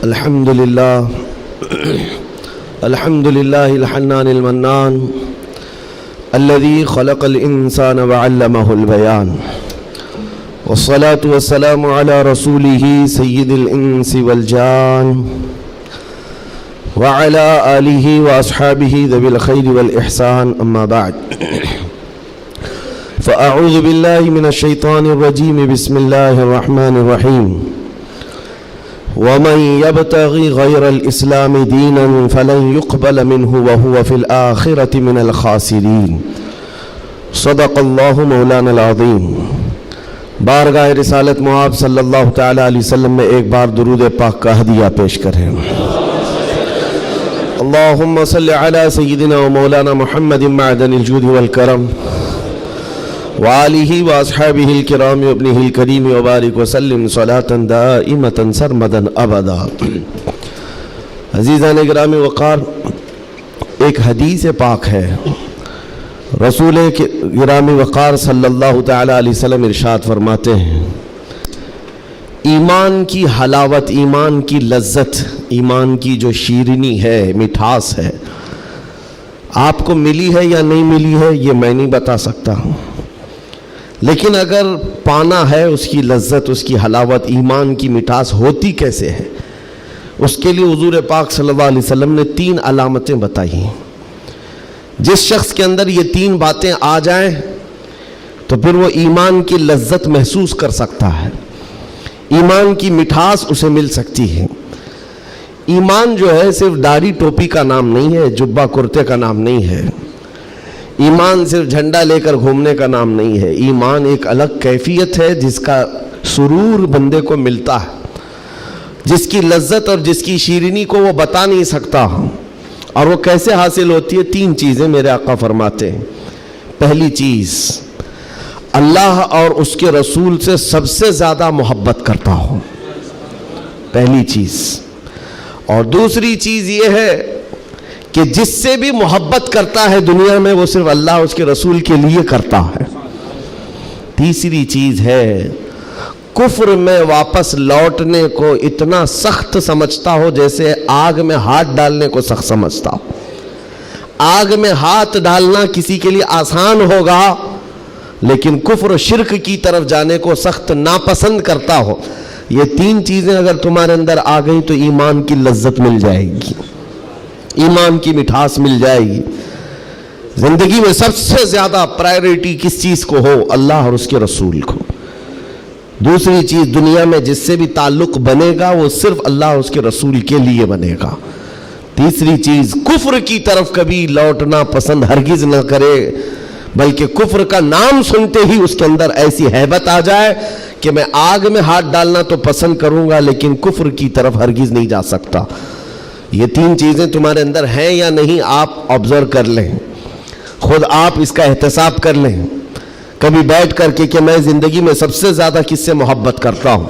الحمد لله الحنان المنان الذي خلق الإنسان وعلمه البيان والصلاة والسلام على رسوله سيد الإنس والجان وعلى آله وأصحابه ذوي الخير والإحسان أما بعد فأعوذ بالله من الشيطان الرجيم بسم الله الرحمن الرحيم ومن يبتغي غير الإسلام دينا فلن يقبل منه وهو في الآخرة من الخاسرين صدق الله مولانا العظيم۔ بارگاہ رسالت مآب صلی اللہ تعالی علیہ وسلم میں ایک بار درود پاک کا ہدیہ پیش کریں۔ اللہم صلی علی سیدنا و مولانا محمد معدن الجود والکرم وآلہ واصحابہ الکرام وابنہ الکریم وبارک وسلم صلاة دائمة سرمدا ابدا۔ عزیزان گرامی وقار، ایک حدیث پاک ہے، رسول گرامی وقار صلی اللہ تعالی علیہ وسلم ارشاد فرماتے ہیں، ایمان کی حلاوت، ایمان کی لذت، ایمان کی جو شیرینی ہے، مٹھاس ہے، آپ کو ملی ہے یا نہیں ملی ہے یہ میں نہیں بتا سکتا ہوں، لیکن اگر پانا ہے اس کی لذت، اس کی حلاوت، ایمان کی مٹھاس ہوتی کیسے ہے، اس کے لیے حضور پاک صلی اللہ علیہ وسلم نے 3 علامتیں بتائی ہیں۔ جس شخص کے اندر یہ 3 باتیں آ جائیں تو پھر وہ ایمان کی لذت محسوس کر سکتا ہے، ایمان کی مٹھاس اسے مل سکتی ہے۔ ایمان جو ہے صرف داڑھی ٹوپی کا نام نہیں ہے، جبہ کرتے کا نام نہیں ہے، ایمان صرف جھنڈا لے کر گھومنے کا نام نہیں ہے، ایمان ایک الگ کیفیت ہے جس کا سرور بندے کو ملتا ہے، جس کی لذت اور جس کی شیرینی کو وہ بتا نہیں سکتا، اور وہ کیسے حاصل ہوتی ہے؟ 3 چیزیں میرے آقا فرماتے ہیں۔ پہلی چیز، اللہ اور اس کے رسول سے سب سے زیادہ محبت کرتا ہو، پہلی چیز۔ اور دوسری چیز یہ ہے کہ جس سے بھی محبت کرتا ہے دنیا میں وہ صرف اللہ اور اس کے رسول کے لیے کرتا ہے۔ تیسری چیز ہے، کفر میں واپس لوٹنے کو اتنا سخت سمجھتا ہو جیسے آگ میں ہاتھ ڈالنے کو سخت سمجھتا ہو۔ آگ میں ہاتھ ڈالنا کسی کے لیے آسان ہوگا، لیکن کفر و شرک کی طرف جانے کو سخت ناپسند کرتا ہو۔ یہ 3 چیزیں اگر تمہارے اندر آ گئی تو ایمان کی لذت مل جائے گی، ایمان کی مٹھاس مل جائے گی۔ زندگی میں سب سے زیادہ پرائیورٹی کس چیز کو ہو؟ اللہ اور اس کے رسول کو۔ دوسری چیز، دنیا میں جس سے بھی تعلق بنے گا وہ صرف اللہ اور اس کے رسول کے لیے بنے گا۔ تیسری چیز، کفر کی طرف کبھی لوٹنا پسند ہرگز نہ کرے، بلکہ کفر کا نام سنتے ہی اس کے اندر ایسی ہیبت آ جائے کہ میں آگ میں ہاتھ ڈالنا تو پسند کروں گا لیکن کفر کی طرف ہرگز نہیں جا سکتا۔ یہ 3 چیزیں تمہارے اندر ہیں یا نہیں، آپ آبزرو کر لیں، خود آپ اس کا احتساب کر لیں کبھی بیٹھ کر کے کہ میں زندگی میں سب سے زیادہ کس سے محبت کرتا ہوں۔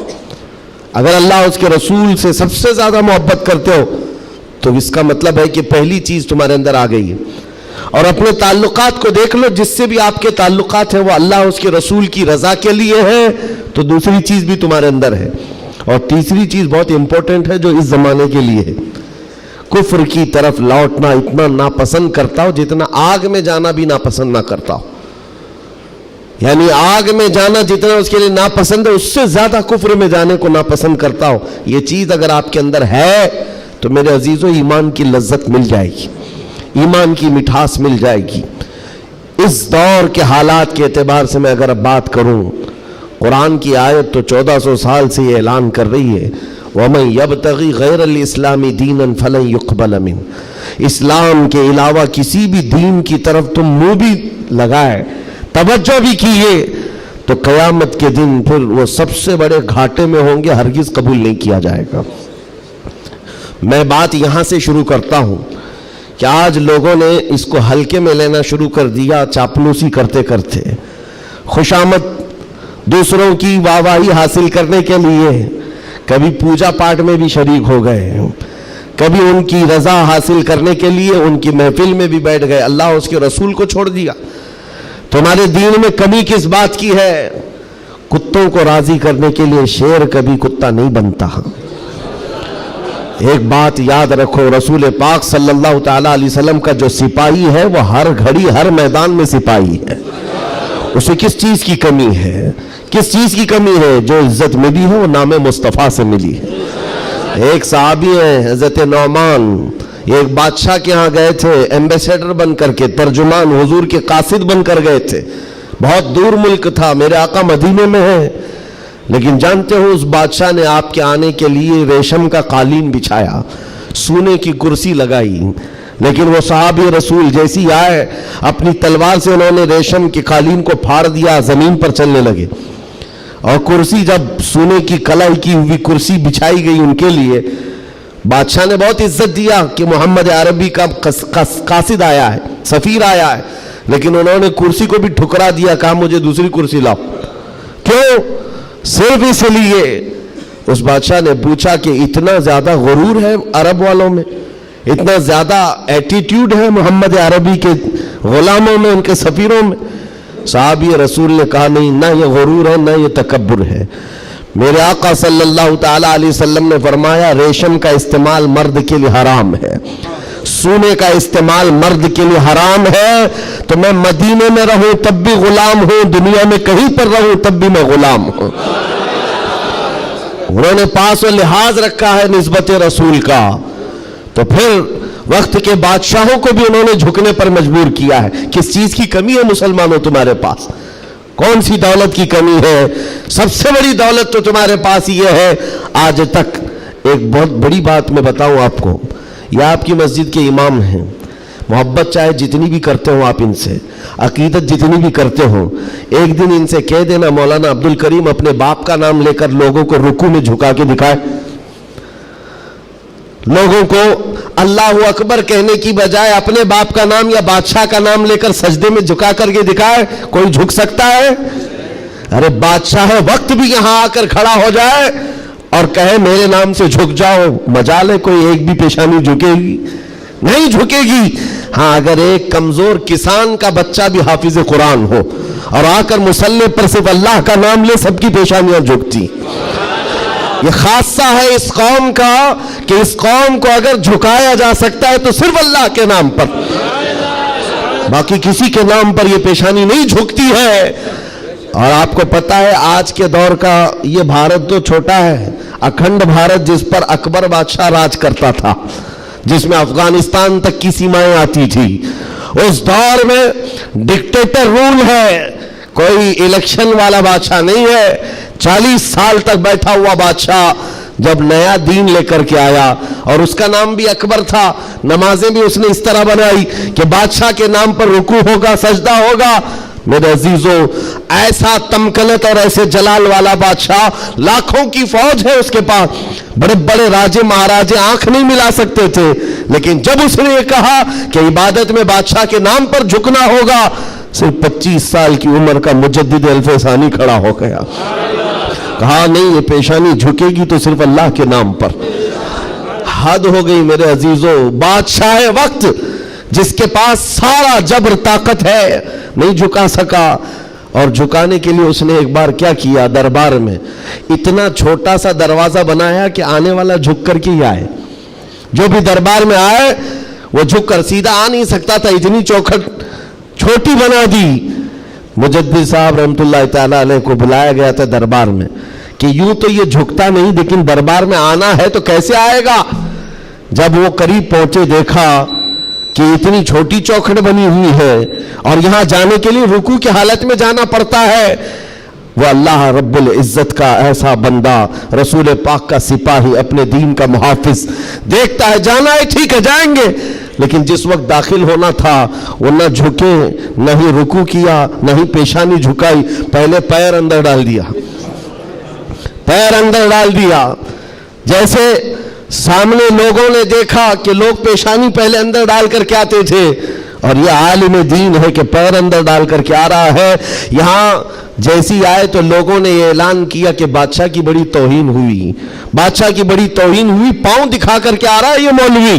اگر اللہ اس کے رسول سے سب سے زیادہ محبت کرتے ہو تو اس کا مطلب ہے کہ پہلی چیز تمہارے اندر آ گئی ہے۔ اور اپنے تعلقات کو دیکھ لو، جس سے بھی آپ کے تعلقات ہیں وہ اللہ اس کے رسول کی رضا کے لیے ہے تو دوسری چیز بھی تمہارے اندر ہے۔ اور تیسری چیز بہت امپورٹنٹ ہے جو اس زمانے کے لیے ہے، کفر کی طرف لوٹنا اتنا ناپسند کرتا ہو جتنا آگ میں جانا بھی ناپسند نہ کرتا ہو۔ یعنی آگ میں جانا جتنا اس کے لیے ناپسند ہے، اس سے زیادہ کفر میں جانے کو ناپسند کرتا ہو۔ یہ چیز اگر آپ کے اندر ہے تو میرے عزیزو ایمان کی لذت مل جائے گی، ایمان کی مٹھاس مل جائے گی۔ اس دور کے حالات کے اعتبار سے میں اگر اب بات کروں، قرآن کی آیت تو 1400 سال سے یہ اعلان کر رہی ہے، وَمَنْ يَبْتَغِي غَيْرَ الْإِسْلَامِ دِينًا فَلَنْ يُقْبَلَ مِنْهُ۔ اسلام کے علاوہ کسی بھی دین کی طرف تم منہ بھی لگائے، توجہ بھی کیے تو قیامت کے دن پھر وہ سب سے بڑے گھاٹے میں ہوں گے، ہرگز قبول نہیں کیا جائے گا۔ میں بات یہاں سے شروع کرتا ہوں کہ آج لوگوں نے اس کو ہلکے میں لینا شروع کر دیا، چاپلوسی کرتے کرتے، خوشامد دوسروں کی واہواہی حاصل کرنے کے لیے کبھی پوجا پاٹ میں بھی شریک ہو گئے، کبھی ان کی رضا حاصل کرنے کے لیے ان کی محفل میں بھی بیٹھ گئے، اللہ اور اس کے رسول کو چھوڑ دیا۔ تمہارے دین میں کمی کس بات کی ہے؟ کتوں کو راضی کرنے کے لیے شیر کبھی کتا نہیں بنتا، ایک بات یاد رکھو، رسول پاک صلی اللہ تعالیٰ علیہ وسلم کا جو سپاہی ہے وہ ہر گھڑی ہر میدان میں سپاہی ہے. اسے کس چیز کی کمی ہے؟ کس چیز کی کمی ہے؟ جو عزت ملی ہے وہ نام مصطفیٰ سے ملی ہے. ایک صحابی ہیں حضرت نعمان، ایک بادشاہ کے ہاں گئے تھے ایمبیسیڈر بن کر کے، ترجمان حضور کے قاصد بن کر گئے تھے. بہت دور ملک تھا، میرے آقا مدینے میں ہیں، لیکن جانتے ہو اس بادشاہ نے آپ کے آنے کے لیے ریشم کا قالین بچھایا، سونے کی کرسی لگائی. لیکن وہ صحابی رسول جیسی آئے، اپنی تلوار سے انہوں نے ریشم کے قالین کو پھاڑ دیا، زمین پر چلنے لگے. اور کرسی جب سونے کی کلائی کی ہوئی کرسی بچھائی گئی ان کے لیے، بادشاہ نے بہت عزت دیا کہ محمد عربی کا قاصد آیا ہے، سفیر آیا ہے، لیکن انہوں نے کرسی کو بھی ٹھکرا دیا، کہا مجھے دوسری کرسی لاؤ. کیوں؟ صرف اس لیے. اس بادشاہ نے پوچھا کہ اتنا زیادہ غرور ہے عرب والوں میں، اتنا زیادہ ایٹیٹیوڈ ہے محمد عربی کے غلاموں میں، ان کے سفیروں میں؟ صحابی رسول نے کہا نہیں، نہ یہ غرور ہے نہ یہ تکبر ہے. میرے آقا صلی اللہ تعالیٰ علیہ وسلم نے فرمایا ریشم کا استعمال مرد کے لیے حرام ہے، سونے کا استعمال مرد کے لیے حرام ہے. تو میں مدینے میں رہوں تب بھی غلام ہوں، دنیا میں کہیں پر رہوں تب بھی میں غلام ہوں. انہوں نے پاس و لحاظ رکھا ہے نسبت رسول کا. تو پھر وقت کے بادشاہوں کو بھی انہوں نے جھکنے پر مجبور کیا ہے. کس چیز کی کمی ہے مسلمانوں تمہارے پاس؟ کون سی دولت کی کمی ہے؟ سب سے بڑی دولت تو تمہارے پاس یہ ہے. آج تک ایک بہت بڑی بات میں بتاؤں آپ کو، یہ آپ کی مسجد کے امام ہیں، محبت چاہے جتنی بھی کرتے ہوں آپ ان سے، عقیدت جتنی بھی کرتے ہوں، ایک دن ان سے کہہ دینا مولانا عبد الکریم اپنے باپ کا نام لے کر لوگوں کو رکوع میں جھکا کے دکھائے. لوگوں کو اللہ اکبر کہنے کی بجائے اپنے باپ کا نام یا بادشاہ کا نام لے کر سجدے میں جھکا کر کے دکھائے. کوئی جھک سکتا ہے؟ ارے بادشاہ وقت بھی یہاں آ کر کھڑا ہو جائے اور کہے میرے نام سے جھک جاؤ، مجال ہے کوئی ایک بھی پیشانی جھکے گی؟ نہیں جھکے گی. ہاں اگر ایک کمزور کسان کا بچہ بھی حافظ قرآن ہو اور آ کر مصلی پر صرف اللہ کا نام لے، سب کی پیشانیاں جھکتی. یہ خاصہ ہے اس قوم کا کہ اس قوم کو اگر جھکایا جا سکتا ہے تو صرف اللہ کے نام پر، باقی کسی کے نام پر یہ پیشانی نہیں جھکتی ہے. اور آپ کو پتا ہے آج کے دور کا یہ بھارت تو چھوٹا ہے، اکھنڈ بھارت جس پر اکبر بادشاہ راج کرتا تھا، جس میں افغانستان تک کی سیمائیں آتی تھی، اس دور میں ڈکٹیٹر رول ہے، کوئی الیکشن والا بادشاہ نہیں ہے. 40 سال تک بیٹھا ہوا بادشاہ جب نیا دین لے کر کے آیا، اور اس کا نام بھی اکبر تھا، نمازیں بھی اس نے اس طرح بنائی کہ بادشاہ کے نام پر رکوع ہوگا، سجدہ ہوگا. میرے عزیزو، ایسا تمکنت اور ایسے جلال والا بادشاہ، لاکھوں کی فوج ہے اس کے پاس، بڑے بڑے راجے مہاراجے آنکھ نہیں ملا سکتے تھے. لیکن جب اس نے یہ کہا کہ عبادت میں بادشاہ کے نام پر جھکنا ہوگا، صرف 25 سال کی عمر کا مجدد الفسانی کھڑا ہو گیا، کہا نہیں یہ پیشانی جھکے گی تو صرف اللہ کے نام پر. حد ہو گئی میرے عزیزو. بادشاہ وقت جس کے پاس سارا جبر طاقت ہے نہیں جھکا سکا. اور جھکانے کے لیے اس نے ایک بار کیا کیا، دربار میں اتنا چھوٹا سا دروازہ بنایا کہ آنے والا جھک کر کے ہی آئے. جو بھی دربار میں آئے وہ جھک کر، سیدھا آ نہیں سکتا تھا، اتنی چوکھٹ چھوٹی بنا دی. مجدد صاحب رحمت اللہ تعالیٰ علیہ کو بلایا گیا تھا دربار میں کہ یوں تو یہ جھکتا نہیں، لیکن دربار میں آنا ہے تو کیسے آئے گا. جب وہ قریب پہنچے دیکھا کہ اتنی چھوٹی چوکھٹ بنی ہوئی ہے اور یہاں جانے کے لیے رکوع کی حالت میں جانا پڑتا ہے. وہ اللہ رب العزت کا ایسا بندہ، رسول پاک کا سپاہی، اپنے دین کا محافظ، دیکھتا ہے جانا ہے ٹھیک ہے جائیں گے، لیکن جس وقت داخل ہونا تھا وہ نہ جھکے، نہ ہی رکوع کیا، نہ ہی پیشانی جھکائی. پہلے پیر اندر ڈال دیا، پیر اندر ڈال دیا. جیسے سامنے لوگوں نے دیکھا کہ لوگ پیشانی پہلے اندر ڈال کر کے آتے تھے، اور یہ عالم دین ہے کہ پیر اندر ڈال کر کے آ رہا ہے. یہاں جیسی آئے تو لوگوں نے یہ اعلان کیا کہ بادشاہ کی بڑی توہین ہوئی، بادشاہ کی بڑی توہین ہوئی. پاؤں دکھا کر کے آ رہا ہے یہ مولوی،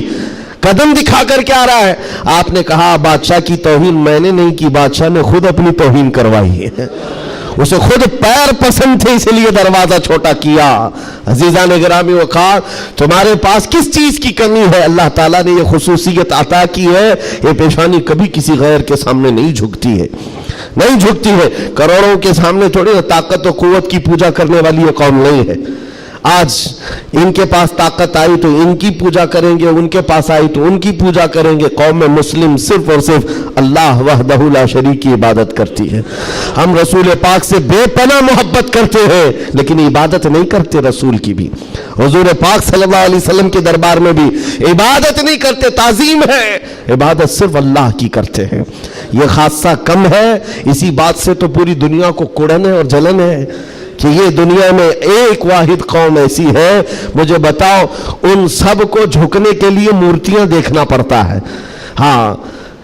قدم دکھا کر کے آ رہا ہے. آپ نے کہا بادشاہ کی توہین میں نے نہیں کی، بادشاہ نے خود اپنی توہین کروائی ہے. اسے خود پیر پسند تھے، اس لیے دروازہ چھوٹا کیا۔ عزیزان گرامی وقار، تمہارے پاس کس چیز کی کمی ہے؟ اللہ تعالیٰ نے یہ خصوصیت عطا کی ہے، یہ پیشانی کبھی کسی غیر کے سامنے نہیں جھکتی ہے، نہیں جھکتی ہے۔ کروڑوں کے سامنے تھوڑی طاقت و قوت کی پوجا کرنے والی یہ قوم نہیں ہے۔ آج ان کے پاس طاقت آئی تو ان کی پوجا کریں گے، ان کے پاس آئی تو ان کی پوجا کریں گے۔ قوم مسلم صرف اور صرف اللہ وحدہ لا شریک کی عبادت کرتی ہے۔ ہم رسول پاک سے بے پناہ محبت کرتے ہیں، لیکن عبادت نہیں کرتے رسول کی بھی۔ حضور پاک صلی اللہ علیہ وسلم کے دربار میں بھی عبادت نہیں کرتے، تعظیم ہے، عبادت صرف اللہ کی کرتے ہیں۔ یہ خاصہ کم ہے، اسی بات سے تو پوری دنیا کو کڑن ہے اور جلن ہے کہ یہ دنیا میں ایک واحد قوم ایسی ہے۔ مجھے بتاؤ، ان سب کو جھکنے کے لیے مورتیاں دیکھنا پڑتا ہے، ہاں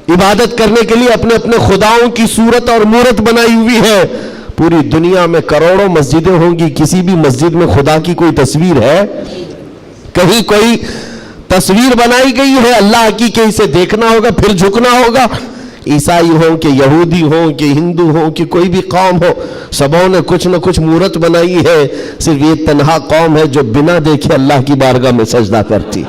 عبادت کرنے کے لیے اپنے اپنے خداؤں کی صورت اور مورت بنائی ہوئی ہے۔ پوری دنیا میں کروڑوں مسجدیں ہوں گی، کسی بھی مسجد میں خدا کی کوئی تصویر ہے؟ کہیں کوئی تصویر بنائی گئی ہے اللہ کی کہ اسے دیکھنا ہوگا پھر جھکنا ہوگا؟ عیسائی ہوں کہ یہودی ہوں کہ ہندو ہوں کہ کوئی بھی قوم ہو، سبوں نے کچھ نہ کچھ مورت بنائی ہے۔ صرف یہ تنہا قوم ہے جو بنا دیکھے اللہ کی بارگاہ میں سجدہ کرتی۔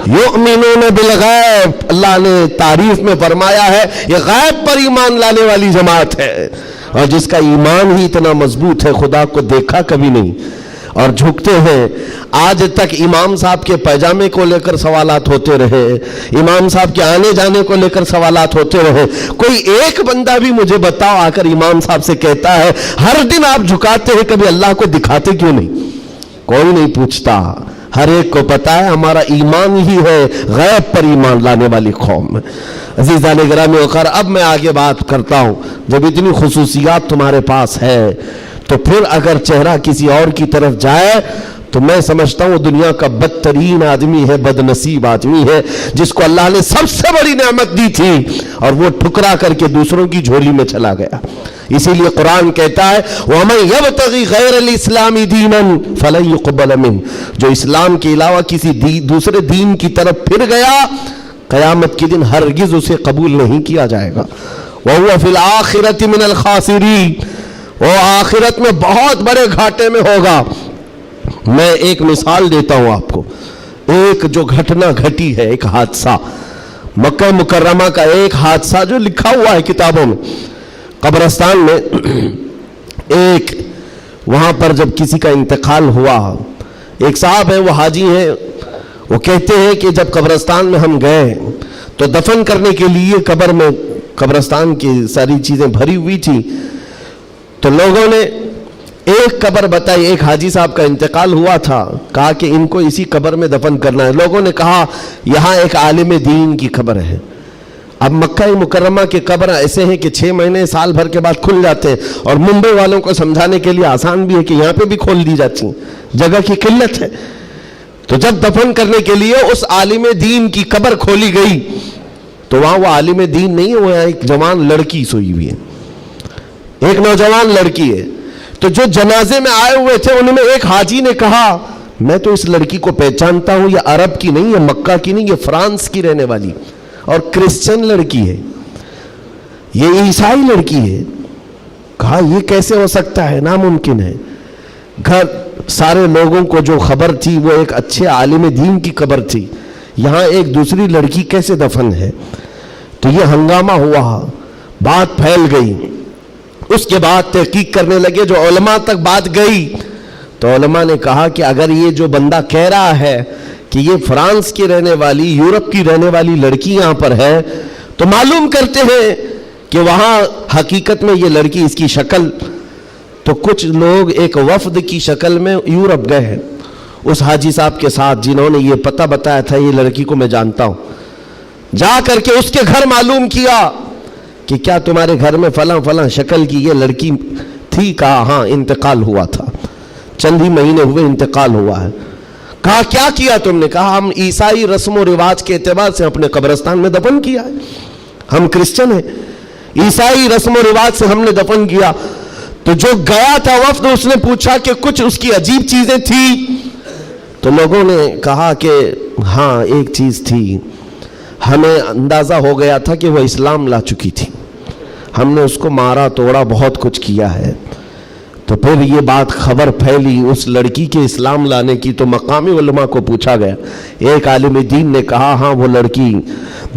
یؤمنون بالغیب، اللہ نے تعریف میں فرمایا ہے یہ غیب پر ایمان لانے والی جماعت ہے، اور جس کا ایمان ہی اتنا مضبوط ہے، خدا کو دیکھا کبھی نہیں اور جھکتے ہیں۔ آج تک امام صاحب کے پیجامے کو لے کر سوالات ہوتے رہے، امام صاحب کے آنے جانے کو لے کر سوالات ہوتے رہے۔ کوئی ایک بندہ بھی مجھے بتاؤ آ کر امام صاحب سے کہتا ہے ہر دن آپ جھکاتے ہیں، کبھی اللہ کو دکھاتے کیوں نہیں؟ کوئی نہیں پوچھتا۔ ہر ایک کو پتا ہے ہمارا ایمان ہی ہے غیب پر ایمان لانے والی قوم۔ عزیزان گرامی وقار، اب میں آگے بات کرتا ہوں۔ جب اتنی خصوصیات تمہارے پاس ہے تو پھر اگر چہرہ کسی اور کی طرف جائے تو میں سمجھتا ہوں دنیا کا بدترین آدمی ہے، بد نصیب آدمی ہے، جس کو اللہ نے سب سے بڑی نعمت دی تھی اور وہ ٹھکرا کر کے دوسروں کی جھولی میں چلا گیا۔ اسی لیے قرآن کہتا ہے وَمَن يَبْتَغِ غَيْرَ الْإِسْلَامِ دِينًا فَلَن يُقْبَلَ مِنْهُ، جو اسلام کے علاوہ کسی دوسرے دین کی طرف پھر گیا، قیامت کے دن ہرگز اسے قبول نہیں کیا جائے گا۔ وَهُوَ فِي الْآخِرَةِ مِنَ الْخَاسِرِينَ، وہ آخرت میں بہت بڑے گھاٹے میں ہوگا۔ میں ایک مثال دیتا ہوں آپ کو، ایک جو گھٹنا گھٹی ہے، ایک حادثہ مکہ مکرمہ کا، ایک حادثہ جو لکھا ہوا ہے کتابوں میں۔ قبرستان میں ایک وہاں پر جب کسی کا انتقال ہوا، ایک صاحب ہیں وہ حاجی ہیں، وہ کہتے ہیں کہ جب قبرستان میں ہم گئے تو دفن کرنے کے لیے قبر میں قبرستان کی ساری چیزیں بھری ہوئی تھی، تو لوگوں نے ایک قبر بتائی، ایک حاجی صاحب کا انتقال ہوا تھا، کہا کہ ان کو اسی قبر میں دفن کرنا ہے۔ لوگوں نے کہا یہاں ایک عالم دین کی قبر ہے۔ اب مکہ مکرمہ کے قبر ایسے ہیں کہ 6 مہینے سال بھر کے بعد کھل جاتے ہیں، اور ممبئی والوں کو سمجھانے کے لیے آسان بھی ہے کہ یہاں پہ بھی کھول دی جاتی ہیں، جگہ کی قلت ہے۔ تو جب دفن کرنے کے لیے اس عالم دین کی قبر کھولی گئی تو وہاں وہ عالم دین نہیں ہے، وہ ایک جوان لڑکی سوئی ہوئی ہے، ایک نوجوان لڑکی ہے۔ تو جو جنازے میں آئے ہوئے تھے ان میں ایک حاجی نے کہا میں تو اس لڑکی کو پہچانتا ہوں، یہ عرب کی نہیں، یہ مکہ کی نہیں، یہ فرانس کی رہنے والی اور کرسچن لڑکی ہے، یہ عیسائی لڑکی ہے۔ کہا یہ کیسے ہو سکتا ہے، ناممکن ہے۔ گھر سارے لوگوں کو جو خبر تھی وہ ایک اچھے عالم دین کی قبر تھی، یہاں ایک دوسری لڑکی کیسے دفن ہے؟ تو یہ ہنگامہ ہوا، بات پھیل گئی۔ اس کے بعد تحقیق کرنے لگے، جو علماء تک بات گئی تو علماء نے کہا کہ اگر یہ جو بندہ کہہ رہا ہے کہ یہ فرانس کی رہنے والی، یورپ کی رہنے والی لڑکی یہاں پر ہے، تو معلوم کرتے ہیں کہ وہاں حقیقت میں یہ لڑکی، اس کی شکل، تو کچھ لوگ ایک وفد کی شکل میں یورپ گئے ہیں اس حاجی صاحب کے ساتھ، جنہوں نے یہ پتہ بتایا تھا یہ لڑکی کو میں جانتا ہوں۔ جا کر کے اس کے گھر معلوم کیا کہ کیا تمہارے گھر میں فلاں فلاں شکل کی یہ لڑکی تھی؟ کہا ہاں، انتقال ہوا تھا، چند ہی مہینے ہوئے انتقال ہوا ہے۔ کہا کیا کیا تم نے؟ کہا ہم عیسائی رسم و رواج کے اعتبار سے اپنے قبرستان میں دفن کیا ہے، ہم کرسچن ہیں، عیسائی رسم و رواج سے ہم نے دفن کیا۔ تو جو گیا تھا وفد، اس نے پوچھا کہ کچھ اس کی عجیب چیزیں تھی؟ تو لوگوں نے کہا کہ ہاں ایک چیز تھی، ہمیں اندازہ ہو گیا تھا کہ وہ اسلام لا چکی تھی، ہم نے اس کو مارا توڑا بہت کچھ کیا ہے. تو پھر یہ بات خبر پھیلی اس لڑکی کے اسلام لانے کی, تو مقامی علماء کو پوچھا گیا. ایک عالم دین نے کہا ہاں وہ لڑکی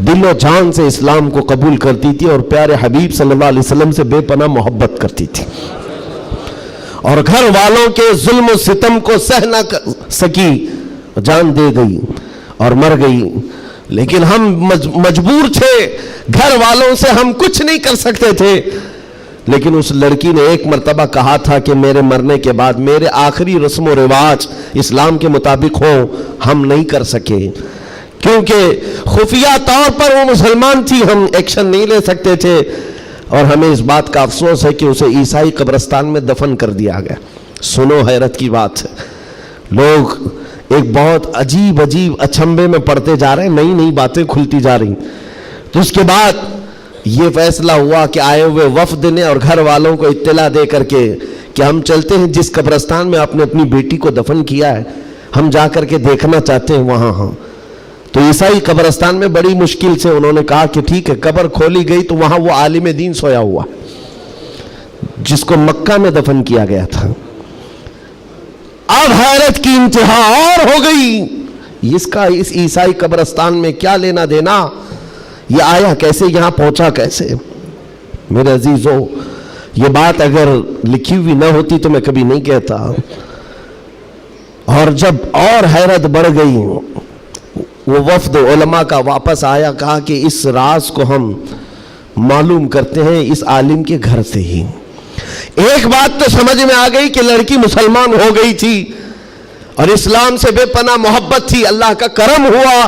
دل و جان سے اسلام کو قبول کرتی تھی اور پیارے حبیب صلی اللہ علیہ وسلم سے بے پناہ محبت کرتی تھی, اور گھر والوں کے ظلم و ستم کو سہ نہ سکی, جان دے گئی اور مر گئی. لیکن ہم مجبور تھے, گھر والوں سے ہم کچھ نہیں کر سکتے تھے. لیکن اس لڑکی نے ایک مرتبہ کہا تھا کہ میرے مرنے کے بعد میرے آخری رسم و رواج اسلام کے مطابق ہوں. ہم نہیں کر سکے کیونکہ خفیہ طور پر وہ مسلمان تھی, ہم ایکشن نہیں لے سکتے تھے. اور ہمیں اس بات کا افسوس ہے کہ اسے عیسائی قبرستان میں دفن کر دیا گیا. سنو حیرت کی بات ہے, لوگ ایک بہت عجیب اچنبے میں پڑتے جا رہے ہیں, نئی نئی باتیں کھلتی جا رہی. تو اس کے بعد یہ فیصلہ ہوا کہ آئے ہوئے وفد نے اور گھر والوں کو اطلاع دے کر کے کہ ہم چلتے ہیں جس قبرستان میں آپ نے اپنی بیٹی کو دفن کیا ہے, ہم جا کر کے دیکھنا چاہتے ہیں وہاں. ہاں, تو عیسائی قبرستان میں بڑی مشکل سے انہوں نے کہا کہ ٹھیک ہے. قبر کھولی گئی تو وہاں وہ عالم دین سویا ہوا جس کو مکہ میں دفن کیا گیا تھا. اب حیرت کی انتہا اور ہو گئی, اس کا اس عیسائی قبرستان میں کیا لینا دینا, یہ آیا کیسے, یہاں پہنچا کیسے. میرے عزیزو, یہ بات اگر لکھی ہوئی نہ ہوتی تو میں کبھی نہیں کہتا. اور جب اور حیرت بڑھ گئی, وہ وفد علماء کا واپس آیا, کہا کہ اس راز کو ہم معلوم کرتے ہیں اس عالم کے گھر سے ہی. ایک بات تو سمجھ میں آ گئی کہ لڑکی مسلمان ہو گئی تھی اور اسلام سے بے پناہ محبت تھی. اللہ کا کرم ہوا,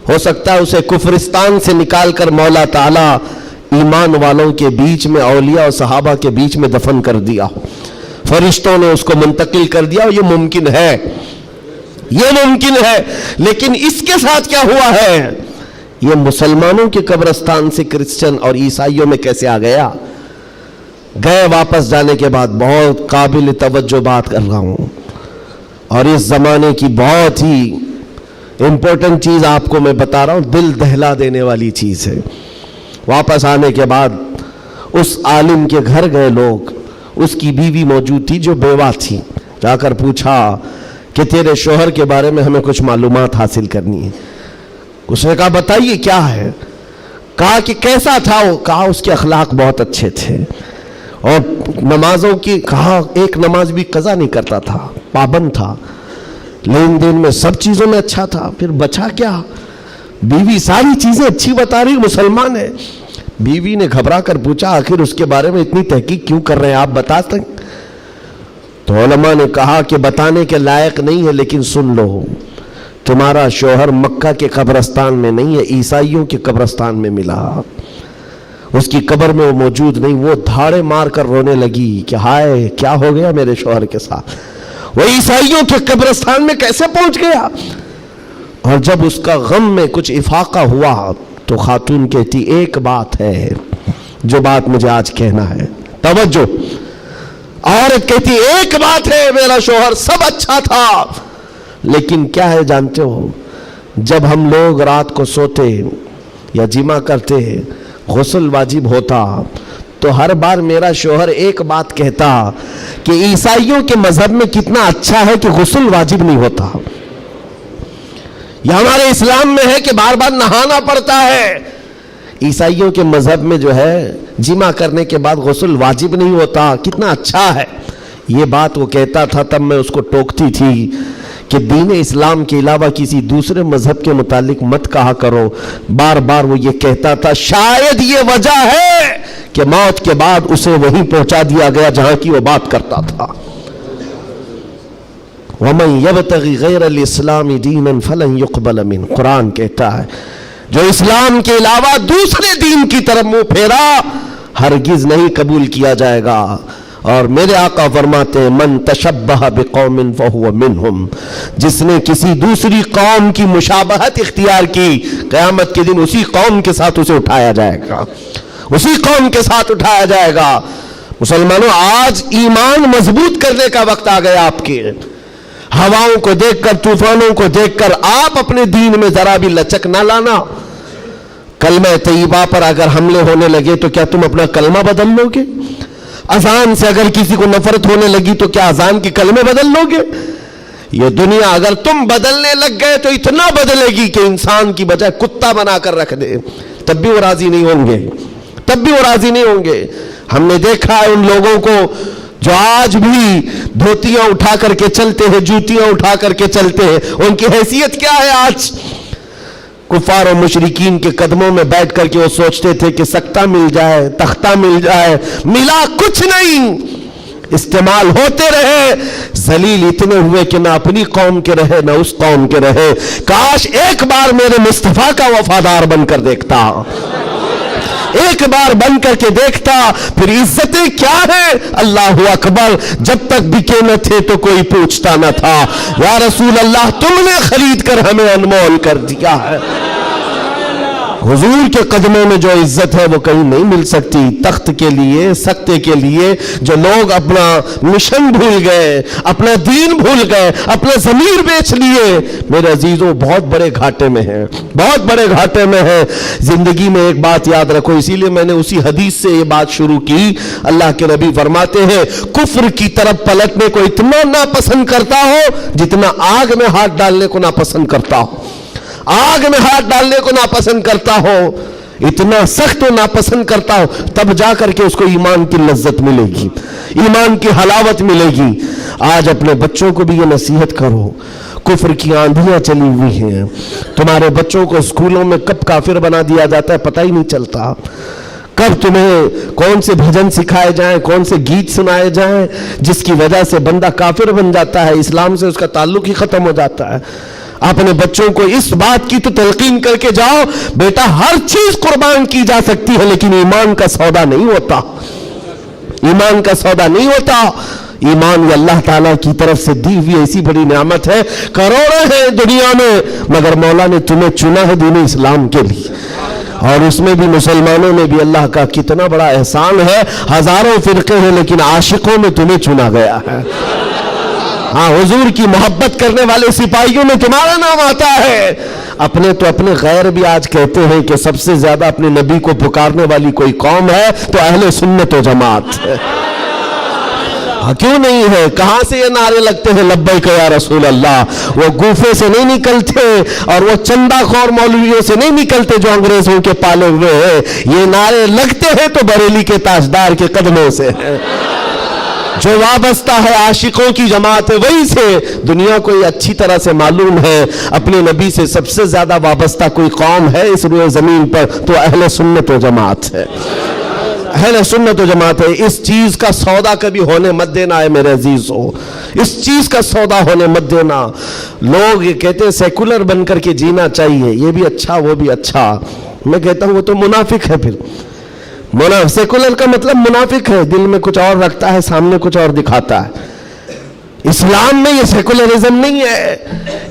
ہو سکتا ہے اسے کفرستان سے نکال کر مولا تعالیٰ ایمان والوں کے بیچ میں, اولیاء اور صحابہ کے بیچ میں دفن کر دیا ہو. فرشتوں نے اس کو منتقل کر دیا, یہ ممکن ہے, یہ ممکن ہے. لیکن اس کے ساتھ کیا ہوا ہے, یہ مسلمانوں کے قبرستان سے کرسچن اور عیسائیوں میں کیسے آ گیا. گئے واپس جانے کے بعد بہت قابل توجہ بات کر رہا ہوں, اور اس زمانے کی بہت ہی امپورٹنٹ چیز آپ کو میں بتا رہا ہوں, دل دہلا دینے والی چیز ہے. واپس آنے کے بعد اس عالم کے گھر گئے لوگ, اس کی بیوی موجود تھی جو بیوہ تھی. جا کر پوچھا کہ تیرے شوہر کے بارے میں ہمیں کچھ معلومات حاصل کرنی ہے. اس نے کہا بتائیے کیا ہے. کہا کہ کیسا تھا وہ. کہا اس کے اخلاق بہت اچھے تھے, اور نمازوں کی, کہا ایک نماز بھی قضا نہیں کرتا تھا, پابند تھا, لین دین میں سب چیزوں میں اچھا تھا. پھر بچا کیا, بیوی ساری چیزیں اچھی بتا رہی, مسلمان ہے. بیوی نے گھبرا کر پوچھا آخر اس کے بارے میں اتنی تحقیق کیوں کر رہے ہیں, آپ بتا سکیں. تو علماء نے کہا کہ بتانے کے لائق نہیں ہے, لیکن سن لو, تمہارا شوہر مکہ کے قبرستان میں نہیں ہے, عیسائیوں کے قبرستان میں ملا. اس کی قبر میں وہ موجود نہیں. وہ دھاڑے مار کر رونے لگی کہ ہائے کیا ہو گیا میرے شوہر کے ساتھ, وہ عیسائیوں کے قبرستان میں کیسے پہنچ گیا. اور جب اس کا غم میں کچھ افاقہ ہوا تو خاتون کہتی ایک بات ہے جو بات مجھے آج کہنا ہے, توجہ. عورت کہتی ایک بات ہے, میرا شوہر سب اچھا تھا, لیکن کیا ہے جانتے ہو, جب ہم لوگ رات کو سوتے یا جمع کرتے غسل واجب ہوتا تو ہر بار میرا شوہر ایک بات کہتا کہ عیسائیوں کے مذہب میں کتنا اچھا ہے کہ غسل واجب نہیں ہوتا. یہ ہمارے اسلام میں ہے کہ بار بار نہانا پڑتا ہے, عیسائیوں کے مذہب میں جو ہے جمع کرنے کے بعد غسل واجب نہیں ہوتا, کتنا اچھا ہے. یہ بات وہ کہتا تھا, تب میں اس کو ٹوکتی تھی کہ دین اسلام کے علاوہ کسی دوسرے مذہب کے متعلق مت کہا کرو. بار بار وہ یہ کہتا تھا, شاید یہ وجہ ہے کہ موت کے بعد اسے وہیں پہنچا دیا گیا جہاں کی وہ بات کرتا تھا. وَمَن يَبْتَغِ غَيْرَ الْإِسْلَامِ دِينًا فَلَن يُقْبَلَ مِنْهُ, قرآن کہتا ہے جو اسلام کے علاوہ دوسرے دین کی طرف منہ پھیرا ہرگز نہیں قبول کیا جائے گا. اور میرے آقا فرماتے ہیں من تشبہ بقوم فہو منہم, جس نے کسی دوسری قوم کی مشابہت اختیار کی قیامت کے دن اسی قوم کے ساتھ اسے اٹھایا جائے گا, اسی قوم کے ساتھ اٹھایا جائے گا. مسلمانوں, آج ایمان مضبوط کرنے کا وقت آ گیا آپ کے. ہواؤں کو دیکھ کر, طوفانوں کو دیکھ کر آپ اپنے دین میں ذرا بھی لچک نہ لانا. کلمہ طیبہ پر اگر حملے ہونے لگے تو کیا تم اپنا کلمہ بدل لو گے؟ اذان سے اگر کسی کو نفرت ہونے لگی تو کیا اذان کے کلمے بدل لو گے؟ یہ دنیا اگر تم بدلنے لگ گئے تو اتنا بدلے گی کہ انسان کی بجائے کتا بنا کر رکھ دے، تب بھی وہ راضی نہیں ہوں گے، تب بھی وہ راضی نہیں ہوں گے۔ ہم نے دیکھا ہے ان لوگوں کو جو آج بھی دھوتیاں اٹھا کر کے چلتے ہیں، جوتیاں اٹھا کر کے چلتے ہیں، ان کی حیثیت کیا ہے؟ آج کفار و مشرکین کے قدموں میں بیٹھ کر کے وہ سوچتے تھے کہ سکتہ مل جائے، تختہ مل جائے، ملا کچھ نہیں، استعمال ہوتے رہے، ذلیل اتنے ہوئے کہ نہ اپنی قوم کے رہے نہ اس قوم کے رہے۔ کاش ایک بار میرے مصطفیٰ کا وفادار بن کر دیکھتا، ایک بار بن کر کے دیکھتا، پھر عزتیں کیا ہیں؟ اللہ اکبر، جب تک بکے نہ تھے تو کوئی پوچھتا نہ تھا، یا رسول اللہ تم نے خرید کر ہمیں انمول کر دیا ہے۔ حضور کے قدموں میں جو عزت ہے وہ کہیں نہیں مل سکتی۔ تخت کے لیے، سکتے کے لیے جو لوگ اپنا مشن بھول گئے، اپنا دین بھول گئے، اپنا ضمیر بیچ لیے، میرے عزیزوں بہت بڑے گھاٹے میں ہیں، بہت بڑے گھاٹے میں ہیں۔ زندگی میں ایک بات یاد رکھو، اسی لیے میں نے اسی حدیث سے یہ بات شروع کی۔ اللہ کے نبی فرماتے ہیں کفر کی طرف پلٹنے کو اتنا ناپسند کرتا ہو جتنا آگ میں ہاتھ ڈالنے کو ناپسند کرتا ہو، آگ میں ہاتھ ڈالنے کو ناپسند کرتا ہو، اتنا سخت و ناپسند کرتا ہو، تب جا کر کے اس کو ایمان کی لذت ملے گی، ایمان کی حلاوت ملے گی۔ آج اپنے بچوں کو بھی یہ نصیحت کرو، کفر کی آندھیاں چلی ہوئی ہیں، تمہارے بچوں کو اسکولوں میں کب کافر بنا دیا جاتا ہے پتہ ہی نہیں چلتا، کب تمہیں کون سے بھجن سکھائے جائیں، کون سے گیت سنائے جائیں جس کی وجہ سے بندہ کافر بن جاتا ہے، اسلام سے اس کا تعلق ہی ختم ہو جاتا ہے۔ اپنے بچوں کو اس بات کی تو تلقین کر کے جاؤ، بیٹا ہر چیز قربان کی جا سکتی ہے لیکن ایمان کا سودا نہیں ہوتا، ایمان کا سودا نہیں ہوتا۔ ایمان یہ اللہ تعالیٰ کی طرف سے دی ہوئی ایسی بڑی نعمت ہے، کروڑوں ہیں دنیا میں مگر مولا نے تمہیں چنا ہے دین اسلام کے لیے، اور اس میں بھی مسلمانوں میں بھی اللہ کا کتنا بڑا احسان ہے، ہزاروں فرقے ہیں لیکن عاشقوں میں تمہیں چنا گیا ہے۔ ہاں، حضور کی محبت کرنے والے سپاہیوں میں تمہارا نام آتا ہے۔ اپنے تو اپنے غیر بھی آج کہتے ہیں کہ سب سے زیادہ اپنے نبی کو پکارنے والی کوئی قوم ہے تو اہل سنت و جماعت ہے۔ کیوں نہیں ہے؟ کہاں سے یہ نعرے لگتے ہیں لبیک یا رسول اللہ؟ وہ گوفے سے نہیں نکلتے اور وہ چندہ خور مولویوں سے نہیں نکلتے جو انگریزوں کے پالے ہوئے ہیں، یہ نعرے لگتے ہیں تو بریلی کے تاجدار کے قدموں سے ہیں۔ جو وابستہ ہے عاشقوں کی جماعت ہے وہی سے۔ دنیا کو یہ اچھی طرح سے معلوم ہے اپنے نبی سے سب سے زیادہ وابستہ کوئی قوم ہے اس روئے زمین پر تو اہل سنت و جماعت ہے، اہل سنت و جماعت ہے۔ اس چیز کا سودا کبھی ہونے مت دینا ہے میرے عزیزو، اس چیز کا سودا ہونے مت دینا۔ لوگ یہ کہتے ہیں سیکولر بن کر کے جینا چاہیے، یہ بھی اچھا وہ بھی اچھا، میں کہتا ہوں وہ تو منافق ہے۔ پھر سیکولر کا مطلب منافق ہے، دل میں کچھ اور رکھتا ہے سامنے کچھ اور دکھاتا ہے۔ اسلام میں یہ سیکولرزم نہیں ہے،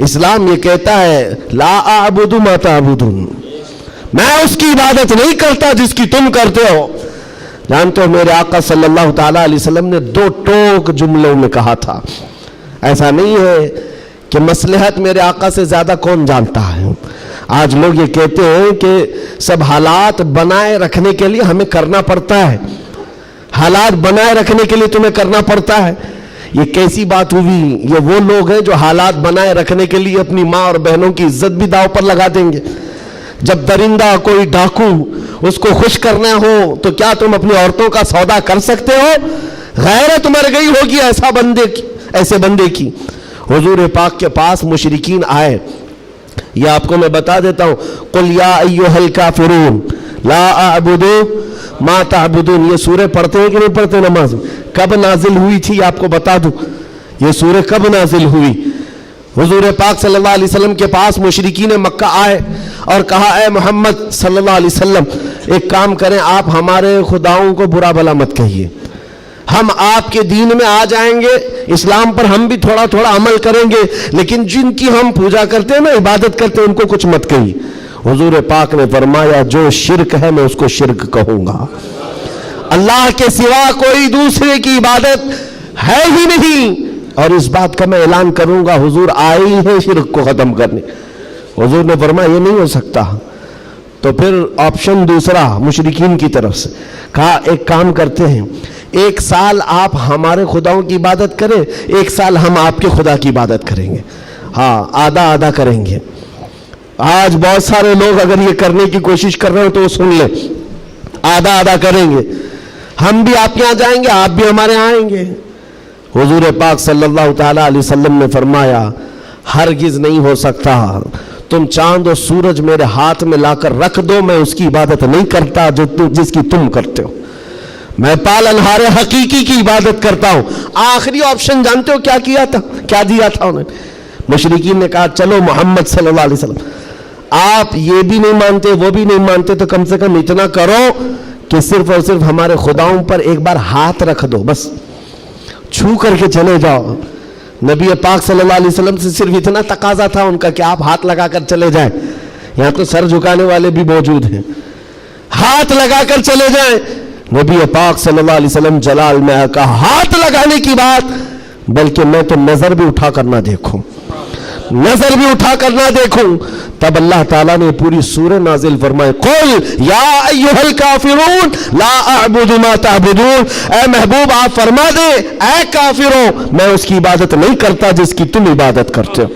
اسلام یہ کہتا ہے لا اعبد ما تعبدون، میں اس کی عبادت نہیں کرتا جس کی تم کرتے ہو۔ جانتے ہو میرے آقا صلی اللہ تعالیٰ علیہ وسلم نے 2 ٹوک جملوں میں کہا تھا، ایسا نہیں ہے کہ مصلحت میرے آقا سے زیادہ کون جانتا ہے۔ آج لوگ یہ کہتے ہیں کہ سب حالات بنائے رکھنے کے لیے ہمیں کرنا پڑتا ہے، حالات بنائے رکھنے کے لیے تمہیں کرنا پڑتا ہے، یہ کیسی بات ہوئی؟ یہ وہ لوگ ہیں جو حالات بنائے رکھنے کے لیے اپنی ماں اور بہنوں کی عزت بھی داؤ پر لگا دیں گے۔ جب درندہ کوئی ڈاکو اس کو خوش کرنا ہو تو کیا تم اپنی عورتوں کا سودا کر سکتے ہو؟ غیرت مر گئی ہوگی ایسے بندے کی۔ حضور پاک کے پاس مشرکین آئے، یہ آپ کو میں بتا دیتا ہوں، قل یا ایھا الکافرون لا اعبد ما تعبدون، یہ سورہ پڑھتے ہیں کہ نہیں پڑھتے نماز؟ کب نازل ہوئی تھی آپ کو بتا دوں، یہ سورہ کب نازل ہوئی؟ حضور پاک صلی اللہ علیہ وسلم کے پاس مشرکین مکہ آئے اور کہا اے محمد صلی اللہ علیہ وسلم ایک کام کریں، آپ ہمارے خداؤں کو برا بھلا مت کہیے، ہم آپ کے دین میں آ جائیں گے، اسلام پر ہم بھی تھوڑا تھوڑا عمل کریں گے، لیکن جن کی ہم پوجا کرتے ہیں نا، عبادت کرتے ہیں، ان کو کچھ مت کہیے۔ حضور پاک نے فرمایا جو شرک ہے میں اس کو شرک کہوں گا، اللہ کے سوا کوئی دوسرے کی عبادت ہے ہی نہیں، اور اس بات کا میں اعلان کروں گا حضور آئے ہی ہیں شرک کو ختم کرنے۔ حضور نے فرمایا یہ نہیں ہو سکتا، تو پھر آپشن دوسرا مشرکین کی طرف سے کہا ایک کام کرتے ہیں, 1 سال آپ ہمارے خداؤں کی عبادت کریں, 1 سال ہم آپ کے خدا کی عبادت کریں گے, ہاں آدھا آدھا کریں گے. آج بہت سارے لوگ اگر یہ کرنے کی کوشش کر رہے ہو تو سن لیں, آدھا آدھا کریں گے, ہم بھی آپ کے یہاں جائیں گے, آپ بھی ہمارے یہاں آئیں گے. حضور پاک صلی اللہ تعالی علیہ وسلم نے فرمایا ہرگز نہیں ہو سکتا, تم چاند اور سورج میرے ہاتھ میں لا کر رکھ دو, میں اس کی عبادت نہیں کرتا جس کی تم کرتے ہو, میں پالنہار حقیقی کی عبادت کرتا ہوں. آخری آپشن جانتے ہو کیا کیا تھا, کیا دیا تھا انہوں نے؟ مشرکین نے کہا چلو محمد صلی اللہ علیہ وسلم آپ یہ بھی نہیں مانتے وہ بھی نہیں مانتے تو کم سے کم اتنا کرو کہ صرف اور صرف ہمارے خداؤں پر ایک بار ہاتھ رکھ دو, بس چھو کر کے چلے جاؤ. نبی پاک صلی اللہ علیہ وسلم سے صرف اتنا تقاضا تھا ان کا کہ آپ ہاتھ لگا کر چلے جائیں. یہاں تو سر جھکانے والے بھی موجود ہیں, ہاتھ لگا کر چلے جائیں. نبی پاک صلی اللہ علیہ وسلم جلال میں کہا ہاتھ لگانے کی بات, بلکہ میں تو نظر بھی اٹھا کر نہ دیکھوں, نظر بھی اٹھا کر نہ دیکھوں. تب اللہ تعالیٰ نے پوری سورہ نازل فرمائے, قل یا ایھا الکافرون لا اعبد ما تعبدون, اے محبوب آپ فرما دیں اے کافروں میں اس کی عبادت نہیں کرتا جس کی تم عبادت کرتے ہو.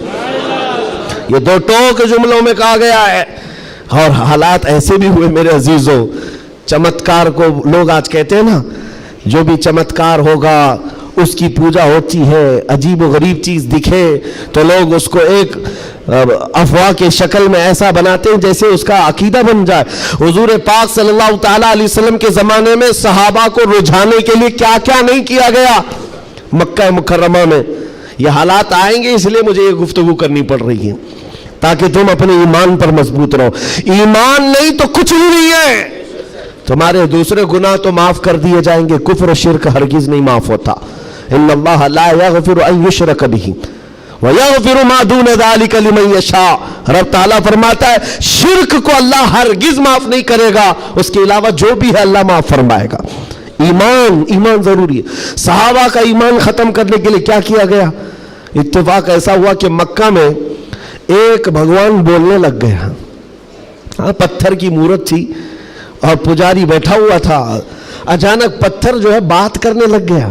یہ 2 ٹوک جملوں میں کہا گیا ہے. اور حالات ایسے بھی ہوئے میرے عزیزوں, چمتکار کو لوگ آج کہتے ہیں نا, جو بھی چمتکار ہوگا اس کی پوجا ہوتی ہے, عجیب و غریب چیز دکھے تو لوگ اس کو ایک افواہ کے شکل میں ایسا بناتے ہیں جیسے اس کا عقیدہ بن جائے. حضور پاک صلی اللہ تعالیٰ علیہ وسلم کے زمانے میں صحابہ کو رجھانے کے لیے کیا کیا نہیں کیا گیا مکہ مکرمہ میں. یہ حالات آئیں گے اس لیے مجھے یہ گفتگو کرنی پڑ رہی ہے تاکہ تم اپنے ایمان پر مضبوط رہو. ایمان نہیں تو کچھ بھی نہیں ہے. تمہارے دوسرے گناہ تو معاف کر دیے جائیں گے, کفر و شرک ہرگز نہیں معاف ہوتا. ان اللہ لا یغفر ان یشرک بہ ویغفر ما دون ذلک لمن یشاء. رب تعالیٰ فرماتا ہے شرک کو اللہ ہرگز معاف نہیں کرے گا, اس کے علاوہ جو بھی ہے اللہ معاف فرمائے گا. ایمان ضروری ہے. صحابہ کا ایمان ختم کرنے کے لیے کیا کیا گیا؟ اتفاق ایسا ہوا کہ مکہ میں ایک بھگوان بولنے لگ گیا. پتھر کی مورت تھی اور پجاری بیٹھا ہوا تھا, اچانک پتھر جو ہے بات کرنے لگ گیا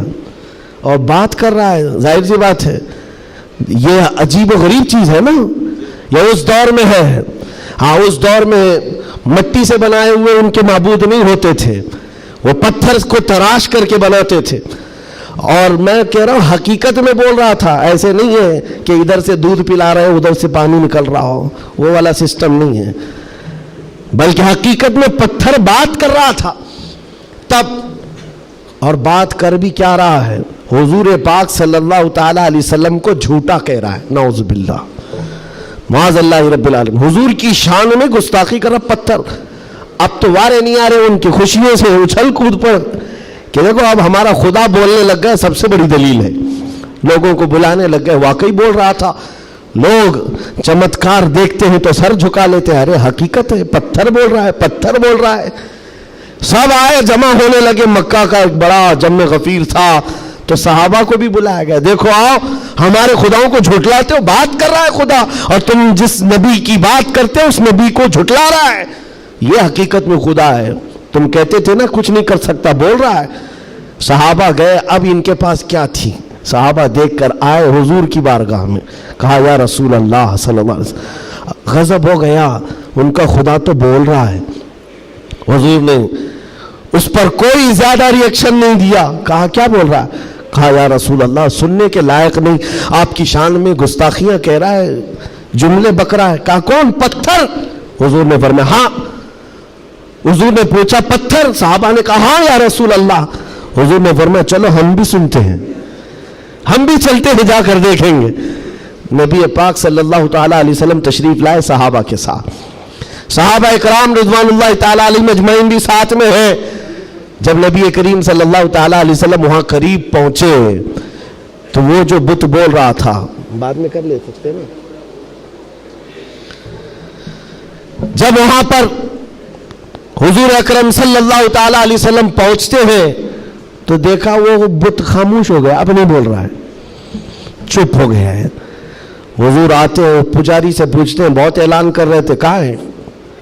اور بات کر رہا ہے. ظاہر سی بات ہے یہ عجیب و غریب چیز ہے نا, یہ اس دور میں ہے. ہاں اس دور میں مٹی سے بنائے ہوئے ان کے معبود نہیں ہوتے تھے, وہ پتھر کو تراش کر کے بناتے تھے. اور میں کہہ رہا ہوں حقیقت میں بول رہا تھا, ایسے نہیں ہے کہ ادھر سے دودھ پلا رہے ادھر سے پانی نکل رہا ہو, وہ والا سسٹم نہیں ہے, بلکہ حقیقت میں پتھر بات کر رہا تھا. تب اور بات کر بھی کیا رہا ہے, حضور پاک صلی اللہ تعالی علیہ وسلم کو جھوٹا کہہ رہا ہے. نعوذ باللہ, معاذ اللہ رب العالمین. حضور کی شان میں گستاخی کر رہا پتھر. اب تو وارے نہیں آ رہے ان کی خوشیوں سے اچھل کود پر کہ دیکھو اب ہمارا خدا بولنے لگ گیا. سب سے بڑی دلیل ہے, لوگوں کو بلانے لگ گئے. واقعی بول رہا تھا. لوگ چمتکار دیکھتے ہیں تو سر جھکا لیتے ہیں, ارے حقیقت ہے پتھر بول رہا ہے, پتھر بول رہا ہے. سب آئے جمع ہونے لگے. مکہ کا ایک بڑا جم غفیر تھا تو صحابہ کو بھی بلایا گیا. دیکھو آؤ, ہمارے خداؤں کو جھٹلاتے ہو, بات کر رہا ہے خدا, اور تم جس نبی کی بات کرتے ہو اس نبی کو جھٹلا رہا ہے. یہ حقیقت میں خدا ہے. تم کہتے تھے نا کچھ نہیں کر سکتا, بول رہا ہے. صحابہ گئے. اب ان کے پاس کیا تھی؟ صحابہ دیکھ کر آئے حضور کی بارگاہ میں, کہا یا رسول اللہ صلی اللہ علیہ وسلم, غضب ہو گیا, ان کا خدا تو بول رہا ہے. حضور نے اس پر کوئی زیادہ ری ایکشن نہیں دیا. کہا کیا بول رہا ہے؟ کہا یا رسول اللہ سننے کے لائق نہیں, آپ کی شان میں گستاخیاں کہہ رہا ہے, جملے بک رہا ہے. کہا کون؟ پتھر. حضور نے فرمایا ہاں. حضور نے پوچھا پتھر؟ صحابہ نے کہا ہاں یا رسول اللہ. حضور نے فرمایا چلو ہم بھی سنتے ہیں, ہم بھی چلتے ہیں, جا کر دیکھیں گے. نبی پاک صلی اللہ تعالی علیہ وسلم تشریف لائے صحابہ کے ساتھ. صحابہ اکرام رضوان اللہ تعالی علیہم اجمعین بھی ساتھ میں ہیں. جب نبی کریم صلی اللہ تعالی علیہ وسلم وہاں قریب پہنچے تو وہ جو بت بول رہا تھا, بعد میں کر لے سکتے نا, جب وہاں پر حضور اکرم صلی اللہ تعالی علیہ وسلم پہنچتے ہیں تو دیکھا وہ بت خاموش ہو گیا, اب نہیں بول رہا ہے, چپ ہو گیا ہے. حضور آتے ہیں, پجاری سے پوچھتے ہیں, بہت اعلان کر رہے تھے, کہاں ہے؟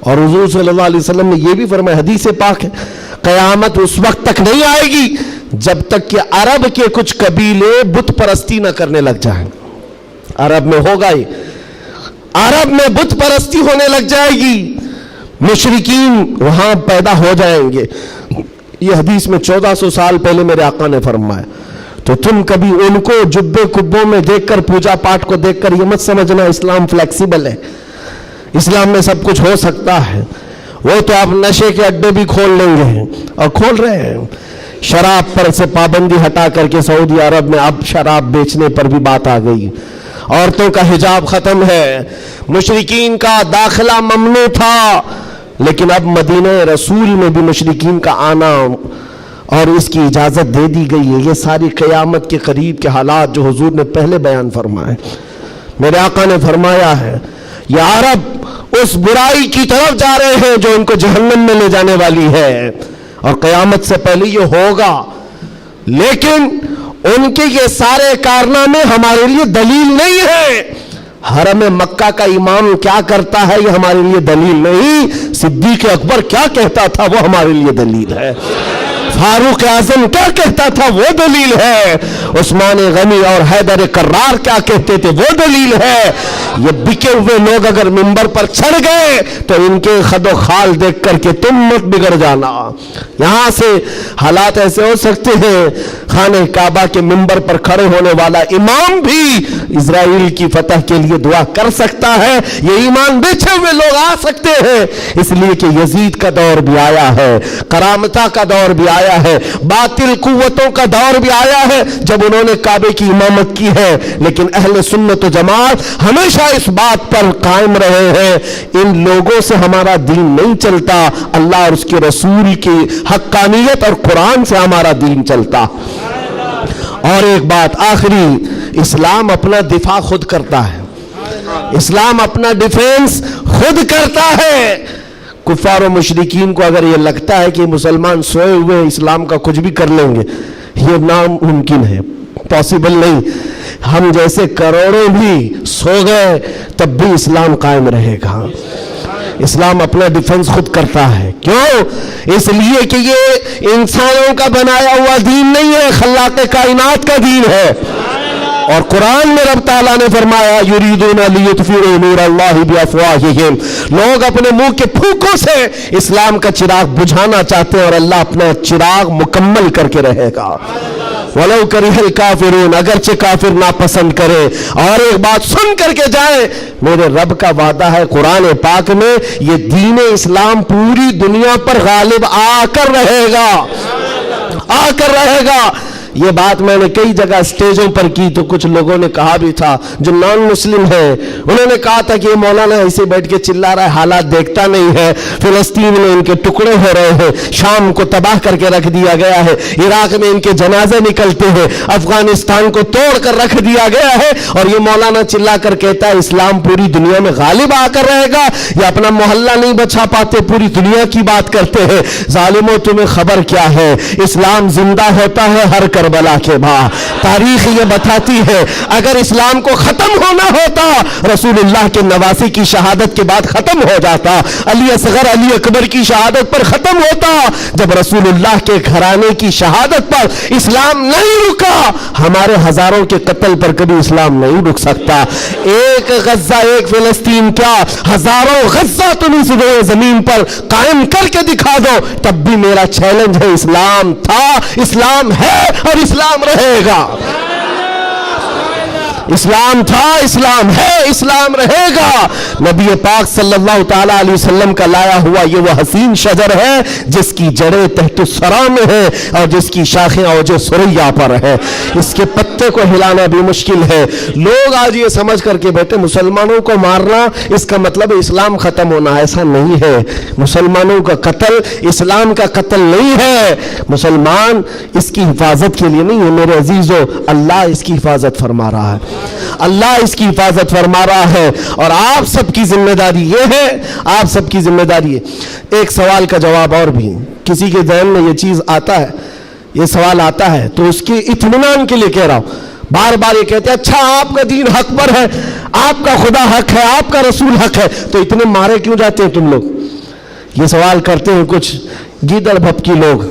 اور حضور صلی اللہ علیہ وسلم نے یہ بھی فرمایا، حدیث پاک ہے، قیامت اس وقت تک نہیں آئے گی جب تک کہ عرب کے کچھ قبیلے بت پرستی نہ کرنے لگ جائیں۔ عرب میں ہوگا یہ، عرب میں بت پرستی ہونے لگ جائے گی، مشرکین وہاں پیدا ہو جائیں گے۔ یہ حدیث میں 1400 سال پہلے میرے آقا نے فرمایا۔ تو تم کبھی ان کو جبے کبوں میں دیکھ کر، پوجا پاٹ کو دیکھ کر یہ مت سمجھنا اسلام فلیکسیبل ہے، اسلام میں سب کچھ ہو سکتا ہے۔ وہ تو آپ نشے کے اڈے بھی کھول لیں گے اور کھول رہے ہیں۔ شراب پر سے پابندی ہٹا کر کے سعودی عرب میں اب شراب بیچنے پر بھی بات آ گئی، عورتوں کا حجاب ختم ہے، مشرکین کا داخلہ ممنوع تھا، لیکن اب مدینہ رسول میں بھی مشرکین کا آنا اور اس کی اجازت دے دی گئی ہے۔ یہ ساری قیامت کے قریب کے حالات جو حضور نے پہلے بیان فرمائے۔ میرے آقا نے فرمایا ہے یہ عرب اس برائی کی طرف جا رہے ہیں جو ان کو جہنم میں لے جانے والی ہے، اور قیامت سے پہلے یہ ہوگا، لیکن ان کے یہ سارے کارنامے ہمارے لیے دلیل نہیں ہے۔ حرم مکہ کا امام کیا کرتا ہے یہ ہمارے لیے دلیل نہیں، صدیق اکبر کیا کہتا تھا وہ ہمارے لیے دلیل ہے، فاروق اعظم کیا کہتا تھا وہ دلیل ہے، عثمان غنی اور حیدر کرار کیا کہتے تھے وہ دلیل ہے۔ یہ بکے ہوئے لوگ اگر منبر پر چڑھ گئے تو ان کے خد و خال دیکھ کر کے تم مت بگڑ جانا۔ یہاں سے حالات ایسے ہو سکتے ہیں، خانہ کعبہ کے منبر پر کھڑے ہونے والا امام بھی اسرائیل کی فتح کے لیے دعا کر سکتا ہے، یہ ایمان بیچے ہوئے لوگ آ سکتے ہیں، اس لیے کہ یزید کا دور بھی آیا ہے، کرامتہ کا دور بھی آیا ہے، باطل قوتوں کا دور بھی آیا ہے جب انہوں نے کعبے کی امامت کی ہے، لیکن اہل سنت و جماعت ہمیشہ اس بات پر قائم رہے ہیں ان لوگوں سے ہمارا دین نہیں چلتا، اللہ اور اس کے رسول کی حقانیت اور قرآن سے ہمارا دین چلتا۔ اور ایک بات آخری، اسلام اپنا دفاع خود کرتا ہے، اسلام اپنا ڈیفینس خود کرتا ہے۔ کفار و مشرکین کو اگر یہ لگتا ہے کہ مسلمان سوئے ہوئے اسلام کا کچھ بھی کر لیں گے، یہ ناممکن ہے، پاسبل نہیں۔ ہم جیسے کروڑوں بھی سو گئے تب بھی اسلام قائم رہے گا۔ اسلام اپنا ڈیفنس خود کرتا ہے، کیوں؟ اس لیے کہ یہ انسانوں کا بنایا ہوا دین نہیں ہے، خلاق کائنات کا دین ہے۔ اور قرآن میں رب تعالیٰ نے فرمایا یریدون لیطفئوا نور اللہ بافواہہم، لوگ اپنے منہ کے پھونکوں سے اسلام کا چراغ بجھانا چاہتے ہیں اور اللہ اپنا چراغ مکمل کر کے رہے گا۔ وَلَوْ كَرِهَ الْكَافِرُونَ، اگرچہ کافر ناپسند کرے۔ اور ایک بات سن کر کے جائیں، میرے رب کا وعدہ ہے قرآن پاک میں، یہ دین اسلام پوری دنیا پر غالب آ کر رہے گا، آ کر رہے گا۔ یہ بات میں نے کئی جگہ اسٹیجوں پر کی تو کچھ لوگوں نے کہا بھی تھا جو نان مسلم ہیں، انہوں نے کہا تھا کہ یہ مولانا ایسے بیٹھ کے چلا رہا ہے، حالات دیکھتا نہیں ہے، فلسطین میں ان کے ٹکڑے ہو رہے ہیں، شام کو تباہ کر کے رکھ دیا گیا ہے، عراق میں ان کے جنازے نکلتے ہیں، افغانستان کو توڑ کر رکھ دیا گیا ہے، اور یہ مولانا چلا کر کہتا ہے اسلام پوری دنیا میں غالب آ کر رہے گا۔ یہ اپنا محلہ نہیں بچا پاتے، پوری دنیا کی بات کرتے ہیں۔ ظالموں تمہیں خبر کیا ہے، اسلام زندہ ہوتا ہے ہر کربلا کے بعد۔ تاریخ یہ بتاتی ہے اگر اسلام کو ختم ہونا ہوتا رسول اللہ کے نواسی کی شہادت کے بعد ختم ہو جاتا، علی اصغر علی اکبر کی شہادت پر ختم ہوتا، جب رسول اللہ کے گھرانے کی شہادت پر اسلام نہیں رکا، ہمارے ہزاروں کے قتل پر کبھی اسلام نہیں رک سکتا۔ ایک غزہ ایک فلسطین کیا، ہزاروں غزہ تم اس زمین پر قائم کر کے دکھا دو، تب بھی میرا چیلنج ہے، اسلام تھا، اسلام ہے اور اسلام رہے گا۔ اسلام تھا، اسلام ہے، اسلام رہے گا۔ نبی پاک صلی اللہ تعالیٰ علیہ وسلم کا لایا ہوا یہ وہ حسین شجر ہے جس کی جڑیں تحت الثری میں ہے اور جس کی شاخیں اوج ثریا پر ہے، اس کے پتے کو ہلانا بھی مشکل ہے۔ لوگ آج یہ سمجھ کر کے بیٹھے مسلمانوں کو مارنا اس کا مطلب اسلام ختم ہونا، ایسا نہیں ہے۔ مسلمانوں کا قتل اسلام کا قتل نہیں ہے، مسلمان اس کی حفاظت کے لیے نہیں ہے میرے عزیزو، اللہ اس کی حفاظت فرما رہا ہے، اللہ اس کی حفاظت فرما رہا ہے، اور آپ سب کی ذمہ داری یہ ہے، آپ سب کی ذمہ داری ہے۔ ایک سوال کا جواب اور بھی، کسی کے ذہن میں یہ چیز آتا ہے، یہ سوال آتا ہے تو اس کے اطمینان کے لیے کہہ رہا ہوں، بار بار یہ کہتے ہیں اچھا آپ کا دین حق پر ہے، آپ کا خدا حق ہے، آپ کا رسول حق ہے، تو اتنے مارے کیوں جاتے ہیں تم لوگ؟ یہ سوال کرتے ہیں کچھ گیدڑ بھپکی لوگ،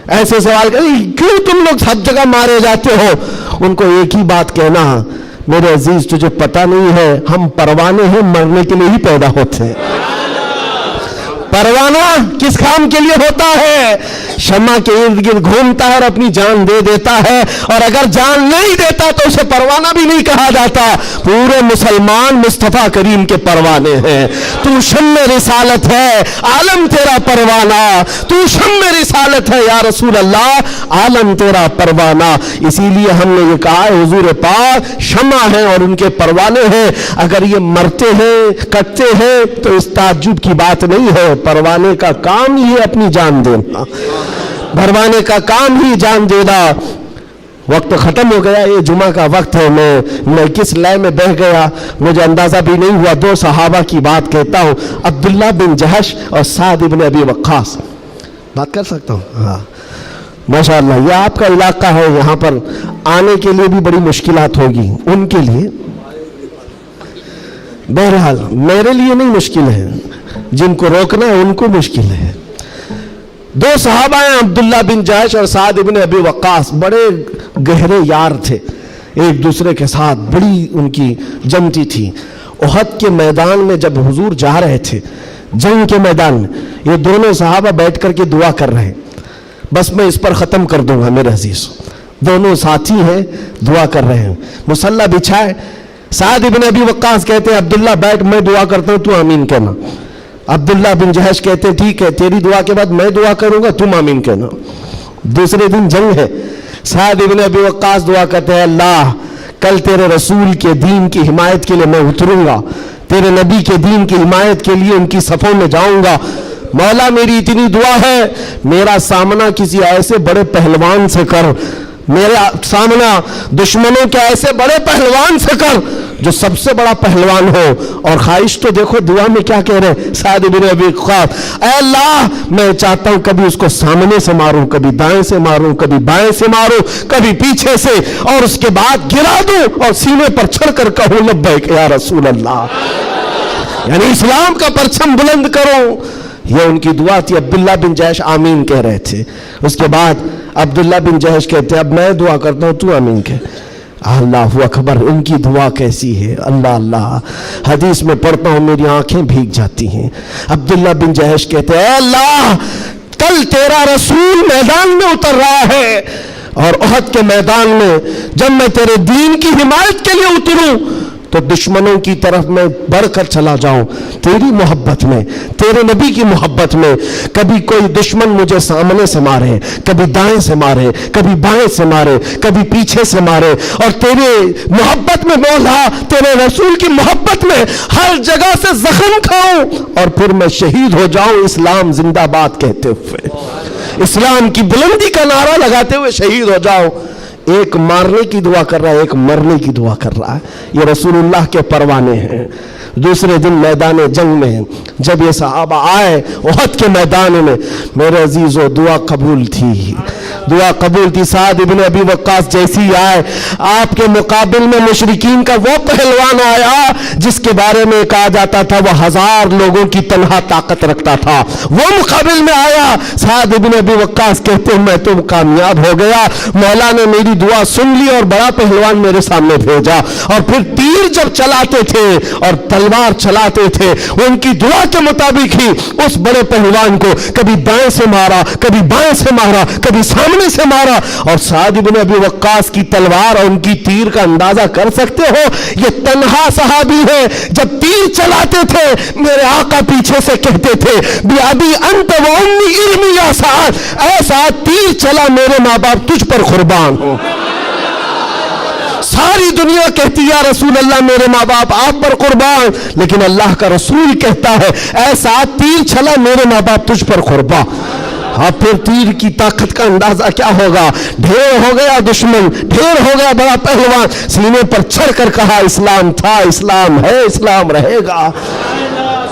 ایسے سوال کرتے کیوں تم لوگ سب جگہ مارے جاتے ہو؟ ان کو ایک ہی بات کہنا، میرے عزیز تجھے پتہ نہیں ہے ہم پروانے ہیں، مرنے کے لیے ہی پیدا ہوتے ہیں۔ پروانہ کس کام کے لیے ہوتا ہے؟ شمع کے ارد گرد گھومتا ہے اور اپنی جان دے دیتا ہے، اور اگر جان نہیں دیتا تو اسے پروانہ بھی نہیں کہا جاتا۔ پورے مسلمان مصطفیٰ کریم کے پروانے ہیں۔ تو شمع رسالت ہے، عالم تیرا پروانہ، تو شمع رسالت ہے یا رسول اللہ، عالم تیرا پروانہ۔ اسی لیے ہم نے یہ کہا ہے حضور پاک شمع ہیں اور ان کے پروانے ہیں، اگر یہ مرتے ہیں کٹتے ہیں تو اس تعجب کی بات نہیں ہے، پروانے کا کام ہی ہے اپنی جان دینا، پروانے کا کام ہی جان دینا۔ وقت ختم ہو گیا، یہ جمعہ کا وقت ہے، میں کس لے میں بہ گیا مجھے اندازہ بھی نہیں ہوا۔ دو صحابہ کی بات کہتا ہوں، عبداللہ بن جہش اور سعد بن ابی وقاص۔ بات کر سکتا ہوں؟ ہاں ماشاءاللہ، یہ آپ کا علاقہ ہے، یہاں پر آنے کے لیے بھی بڑی مشکلات ہوگی ان کے لیے، بہرحال میرے لیے نہیں مشکل ہے، جن کو روکنا ہے ان کو مشکل ہے۔ دو صحابہ ہیں، عبداللہ بن جہش اور سعد بن ابی وقاص، بڑے گہرے یار تھے، ایک دوسرے کے ساتھ بڑی ان کی جمتی تھی۔ احد کے میدان میں جب حضور جا رہے تھے، جنگ کے میدان میں، یہ دونوں صحابہ بیٹھ کر کے دعا کر رہے ہیں۔ بس میں اس پر ختم کر دوں گا میرے عزیز، دونوں ساتھی ہیں، دعا کر رہے ہیں، مصلی بچھائے۔ سعد بن ابی وقاص کہتے ہیں عبداللہ بیٹھ، میں دعا کرتا ہوں تو آمین کہنا۔ عبداللہ بن جہش کہتے ٹھیک ہے، تیری دعا کے بعد میں دعا کروں گا، تم آمین کہنا۔ دوسرے دن جنگ ہے، سعد بن ابی وقاص دعا کرتے ہیں اللہ کل تیرے رسول کے دین کی حمایت کے لیے میں اتروں گا، تیرے نبی کے دین کی حمایت کے لیے ان کی صفوں میں جاؤں گا، مولا میری اتنی دعا ہے میرا سامنا کسی ایسے بڑے پہلوان سے کر، میرا سامنا دشمنوں کے ایسے بڑے پہلوان سے کر جو سب سے بڑا پہلوان ہو۔ اور خواہش تو دیکھو دعا میں کیا کہہ رہے ہیں سعد بن ابی وقاص، اے اللہ میں چاہتا ہوں کبھی اس کو سامنے سے ماروں، کبھی دائیں سے ماروں، کبھی بائیں سے ماروں، کبھی پیچھے سے، اور اس کے بعد گرا دوں اور سینے پر چڑھ کر کہوں لبیک یا رسول اللہ، یعنی اسلام کا پرچم بلند کرو۔ یہ ان کی دعا تھی۔ عبداللہ بن جہش آمین کہہ رہے تھے، اس کے بعد عبداللہ بن جہش کہتے اب میں دعا کرتا ہوں تو آمین کہہ۔ اللہ اکبر، ان کی دعا کیسی ہے، اللہ اللہ، حدیث میں پڑھتا ہوں میری آنکھیں بھیگ جاتی ہیں۔ عبداللہ بن جہش کہتے ہیں اے اللہ کل تیرا رسول میدان میں اتر رہا ہے، اور احد کے میدان میں جب میں تیرے دین کی حمایت کے لیے اتروں تو دشمنوں کی طرف میں بڑھ کر چلا جاؤں، تیری محبت میں، تیرے نبی کی محبت میں۔ کبھی کوئی دشمن مجھے سامنے سے مارے، کبھی دائیں سے مارے، کبھی بائیں سے مارے، کبھی پیچھے سے مارے، اور تیرے محبت میں مولا، تیرے رسول کی محبت میں ہر جگہ سے زخم کھاؤں اور پھر میں شہید ہو جاؤں اسلام زندہ باد کہتے ہوئے، اسلام کی بلندی کا نعرہ لگاتے ہوئے شہید ہو جاؤں۔ ایک مارنے کی دعا کر رہا ہے، ایک مرنے کی دعا کر رہا ہے۔ یہ رسول اللہ کے پروانے ہیں۔ دوسرے دن میدان جنگ میں جب یہ صحابہ آئے احد کے میدان میں، میرے عزیزو دعا قبول تھی، دعا قبول تھی۔ سعد بن ابی وقاص جیسی آئے، آپ کے مقابل میں مشرکین کا وہ پہلوان آیا جس کے بارے میں کہا جاتا تھا وہ 1000 لوگوں کی تنہا طاقت رکھتا تھا، وہ مقابل میں آیا۔ سعد بن ابی وقاص کہتے ہیں میں تو کامیاب ہو گیا، مولا نے میری دعا سن لی اور بڑا پہلوان میرے سامنے بھیجا۔ اور پھر تیر جب چلاتے تھے اور تلوار چلاتے تھے، ان کی دعا کے مطابق ہی اس بڑے پہلوان کو کبھی دائیں سے مارا، کبھی بائیں سے مارا، کبھی سامنے سے مارا۔ اور سعد بن ابی وقاص کی تلوار اور ان کی تیر کا اندازہ کر سکتے ہو، یہ تنہا صحابی ہے، جب تیر چلاتے تھے میرے آقا پیچھے سے کہتے تھے بیابی انت و امی علمی یا سعد، اے سعد تیر چلا میرے ماں باپ تجھ پر قربان ہو۔ ساری دنیا کہتی یا رسول اللہ میرے ماں باپ آپ پر قربان، لیکن اللہ کا رسول کہتا ہے اے سعد تیر چلا میرے ماں باپ تجھ پر قربان۔ اب پھر تیر کی طاقت کا اندازہ کیا ہوگا، ڈھیر ہو گیا دشمن، ڈھیر ہو گیا بڑا پہلوان، سینے پر چڑھ کر کہا اسلام تھا، اسلام ہے، اسلام رہے گا۔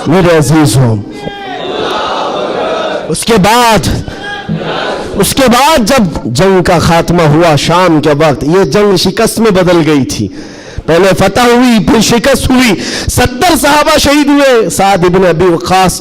میرے عزیزوں اس کے بعد جب جنگ کا خاتمہ ہوا شام کے وقت، یہ جنگ شکست میں بدل گئی تھی، پہلے فتح ہوئی پھر شکست ہوئی، 70 صحابہ شہید ہوئے۔ سعد بن ابی وقاص